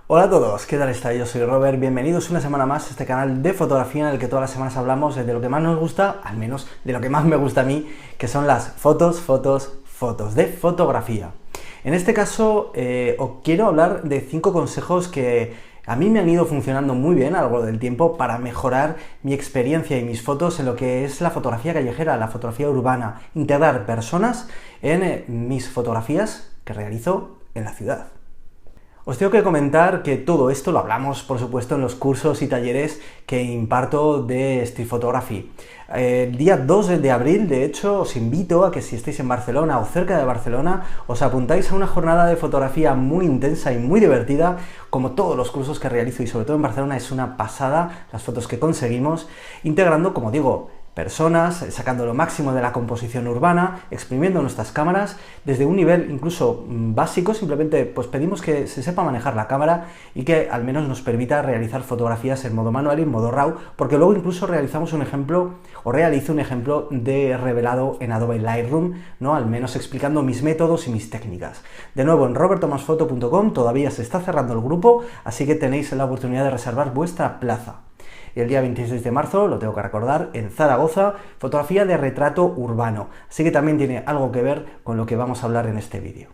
Hola a todos, ¿qué tal estáis? Yo soy Robert, bienvenidos una semana más a este canal de fotografía en el que todas las semanas hablamos de lo que más nos gusta, al menos de lo que más me gusta a mí, que son las fotos de fotografía. En este caso os quiero hablar de 5 consejos que a mí me han ido funcionando muy bien a lo largo del tiempo para mejorar mi experiencia y mis fotos en lo que es la fotografía callejera, la fotografía urbana, integrar personas en mis fotografías que realizo en la ciudad. Os tengo que comentar que todo esto lo hablamos, por supuesto, en los cursos y talleres que imparto de Street Photography. El día 2 de abril, de hecho, os invito a que si estáis en Barcelona o cerca de Barcelona, os apuntáis a una jornada de fotografía muy intensa y muy divertida, como todos los cursos que realizo, y sobre todo en Barcelona es una pasada las fotos que conseguimos, integrando, como digo, personas, sacando lo máximo de la composición urbana, exprimiendo nuestras cámaras desde un nivel incluso básico. Simplemente pues pedimos que se sepa manejar la cámara y que al menos nos permita realizar fotografías en modo manual y en modo RAW, porque luego incluso realizamos un ejemplo o realizo un ejemplo de revelado en Adobe Lightroom, ¿no? Al menos explicando mis métodos y mis técnicas. De nuevo, en robertomasfoto.com todavía se está cerrando el grupo, así que tenéis la oportunidad de reservar vuestra plaza. Y el día 26 de marzo, lo tengo que recordar, en Zaragoza, fotografía de retrato urbano. Así que también tiene algo que ver con lo que vamos a hablar en este vídeo.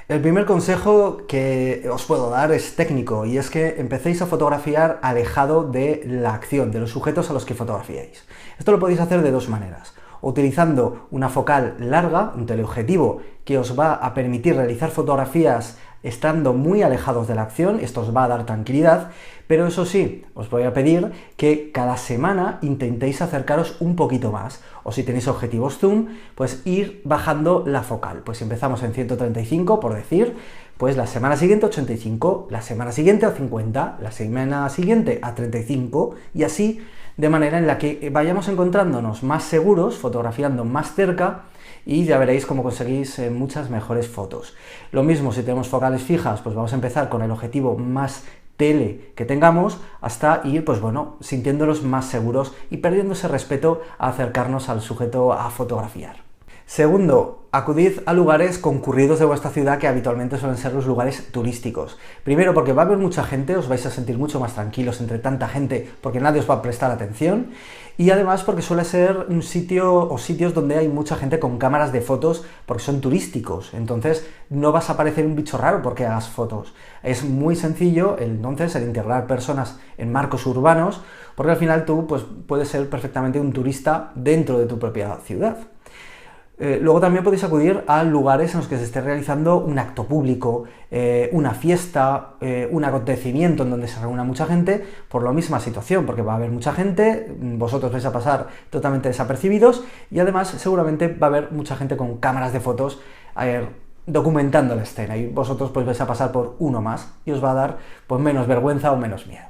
El primer consejo que os puedo dar es técnico, y es que empecéis a fotografiar alejado de la acción, de los sujetos a los que fotografiáis. Esto lo podéis hacer de dos maneras. Utilizando una focal larga, un teleobjetivo, que os va a permitir realizar fotografías estando muy alejados de la acción. Esto os va a dar tranquilidad, pero eso sí, os voy a pedir que cada semana intentéis acercaros un poquito más, o si tenéis objetivos zoom, pues ir bajando la focal. Pues empezamos en 135, por decir, pues la semana siguiente 85, la semana siguiente a 50, la semana siguiente a 35, y así, de manera en la que vayamos encontrándonos más seguros, fotografiando más cerca, y ya veréis cómo conseguís muchas mejores fotos. Lo mismo si tenemos focales fijas, pues vamos a empezar con el objetivo más tele que tengamos, hasta ir, pues bueno, sintiéndolos más seguros y perdiendo ese respeto a acercarnos al sujeto a fotografiar. Segundo, acudid a lugares concurridos de vuestra ciudad, que habitualmente suelen ser los lugares turísticos. Primero, porque va a haber mucha gente, os vais a sentir mucho más tranquilos entre tanta gente, porque nadie os va a prestar atención. Y además porque suele ser un sitio o sitios donde hay mucha gente con cámaras de fotos, porque son turísticos. Entonces no vas a parecer un bicho raro porque hagas fotos. Es muy sencillo entonces el integrar personas en marcos urbanos, porque al final tú pues, puedes ser perfectamente un turista dentro de tu propia ciudad. Luego también podéis acudir a lugares en los que se esté realizando un acto público, una fiesta, un acontecimiento en donde se reúna mucha gente, por la misma situación, porque va a haber mucha gente, vosotros vais a pasar totalmente desapercibidos, y además seguramente va a haber mucha gente con cámaras de fotos documentando la escena, y vosotros pues vais a pasar por uno más, y os va a dar pues menos vergüenza o menos miedo.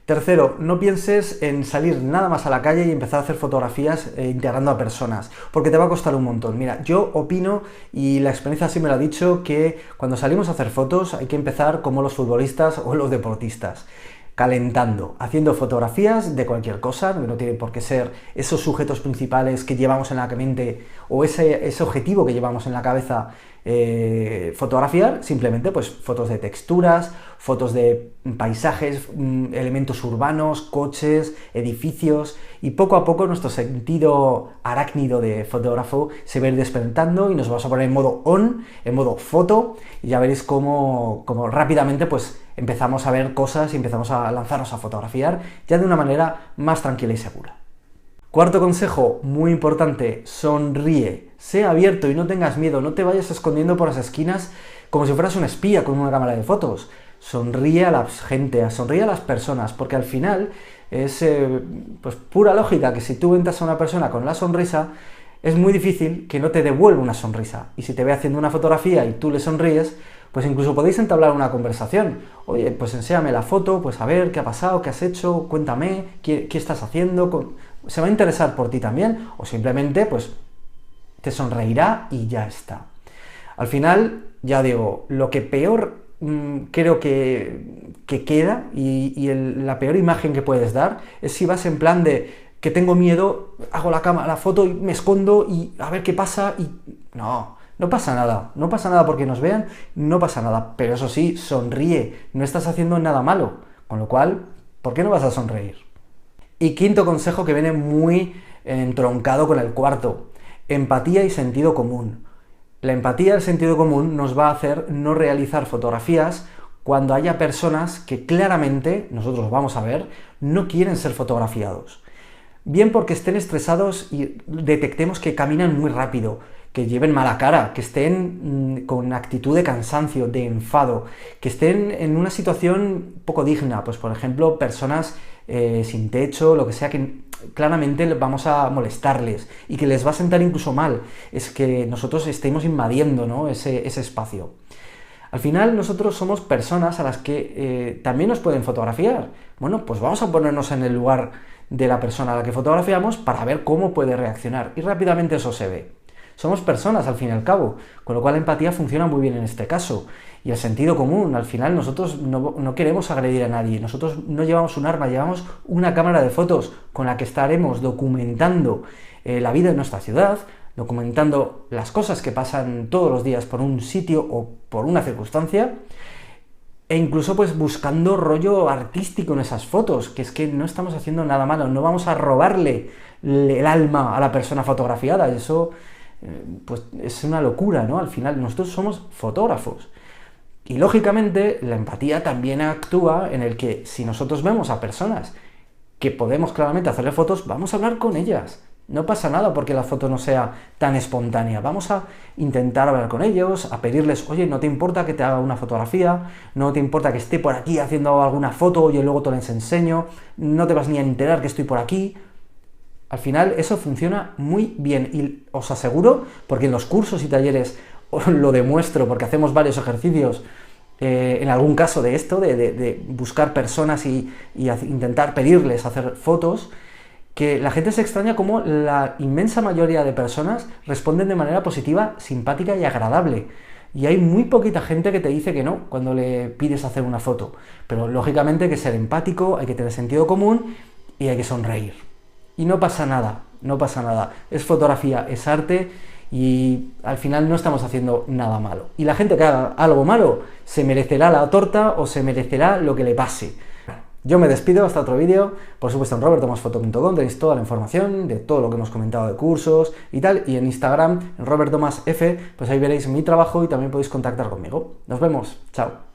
Tercero, no pienses en salir nada más a la calle y empezar a hacer fotografías integrando a personas, porque te va a costar un montón. Mira, yo opino, y la experiencia sí me lo ha dicho, que cuando salimos a hacer fotos hay que empezar como los futbolistas o los deportistas, calentando, haciendo fotografías de cualquier cosa. No tiene por qué ser esos sujetos principales que llevamos en la mente o ese objetivo que llevamos en la cabeza fotografiar. Simplemente pues fotos de texturas, fotos de paisajes, elementos urbanos, coches, edificios, y poco a poco nuestro sentido arácnido de fotógrafo se va a ir despertando y nos vamos a poner en modo on, en modo foto, y ya veréis cómo rápidamente pues empezamos a ver cosas y empezamos a lanzarnos a fotografiar ya de una manera más tranquila y segura. Cuarto consejo, muy importante: sonríe, sé abierto y no tengas miedo, no te vayas escondiendo por las esquinas como si fueras un espía con una cámara de fotos. Sonríe a la gente, sonríe a las personas, porque al final es pues pura lógica que si tú entras a una persona con la sonrisa, es muy difícil que no te devuelva una sonrisa. Y si te ve haciendo una fotografía y tú le sonríes, pues incluso podéis entablar una conversación. Oye, pues enséñame la foto, pues a ver qué ha pasado, qué has hecho, cuéntame, qué estás haciendo. Se va a interesar por ti también, o simplemente pues te sonreirá y ya está. Al final, ya digo, lo que peor creo que queda y la peor imagen que puedes dar es si vas en plan de que tengo miedo, hago la foto y me escondo y a ver qué pasa, y no, No pasa nada porque nos vean, no pasa nada, pero eso sí, sonríe, no estás haciendo nada malo, con lo cual, ¿por qué no vas a sonreír? Y quinto consejo que viene muy entroncado con el cuarto, empatía y sentido común. La empatía y el sentido común nos va a hacer no realizar fotografías cuando haya personas que claramente, nosotros vamos a ver, no quieren ser fotografiados. Bien porque estén estresados y detectemos que caminan muy rápido, que lleven mala cara, que estén con actitud de cansancio, de enfado, que estén en una situación poco digna, pues por ejemplo, personas sin techo, lo que sea, que claramente vamos a molestarles y que les va a sentar incluso mal, es que nosotros estemos invadiendo, ¿no?, ese espacio. Al final nosotros somos personas a las que también nos pueden fotografiar. Bueno, pues vamos a ponernos en el lugar de la persona a la que fotografiamos para ver cómo puede reaccionar, y rápidamente eso se ve. Somos personas al fin y al cabo, con lo cual la empatía funciona muy bien en este caso. Y el sentido común, al final nosotros no queremos agredir a nadie, nosotros no llevamos un arma, llevamos una cámara de fotos con la que estaremos documentando la vida de nuestra ciudad, documentando las cosas que pasan todos los días por un sitio o por una circunstancia, e incluso pues buscando rollo artístico en esas fotos, que es que no estamos haciendo nada malo, no vamos a robarle el alma a la persona fotografiada, eso pues es una locura, ¿no? Al final nosotros somos fotógrafos. Y lógicamente la empatía también actúa en el que si nosotros vemos a personas que podemos claramente hacerle fotos, vamos a hablar con ellas. No pasa nada porque la foto no sea tan espontánea. Vamos a intentar hablar con ellos, a pedirles, oye, ¿no te importa que te haga una fotografía? ¿No te importa que esté por aquí haciendo alguna foto? Oye, luego te las enseño. No te vas ni a enterar que estoy por aquí. Al final eso funciona muy bien y os aseguro, porque en los cursos y talleres os lo demuestro, porque hacemos varios ejercicios en algún caso de esto, de buscar personas y intentar pedirles hacer fotos, que la gente se extraña cómo la inmensa mayoría de personas responden de manera positiva, simpática y agradable. Y hay muy poquita gente que te dice que no cuando le pides hacer una foto. Pero lógicamente hay que ser empático, hay que tener sentido común y hay que sonreír. Y no pasa nada, no pasa nada. Es fotografía, es arte y al final no estamos haciendo nada malo. Y la gente que haga algo malo se merecerá la torta o se merecerá lo que le pase. Yo me despido hasta otro vídeo. Por supuesto en robertomasfoto.com tenéis toda la información de todo lo que hemos comentado de cursos y tal. Y en Instagram, en robertomasf, pues ahí veréis mi trabajo y también podéis contactar conmigo. Nos vemos, chao.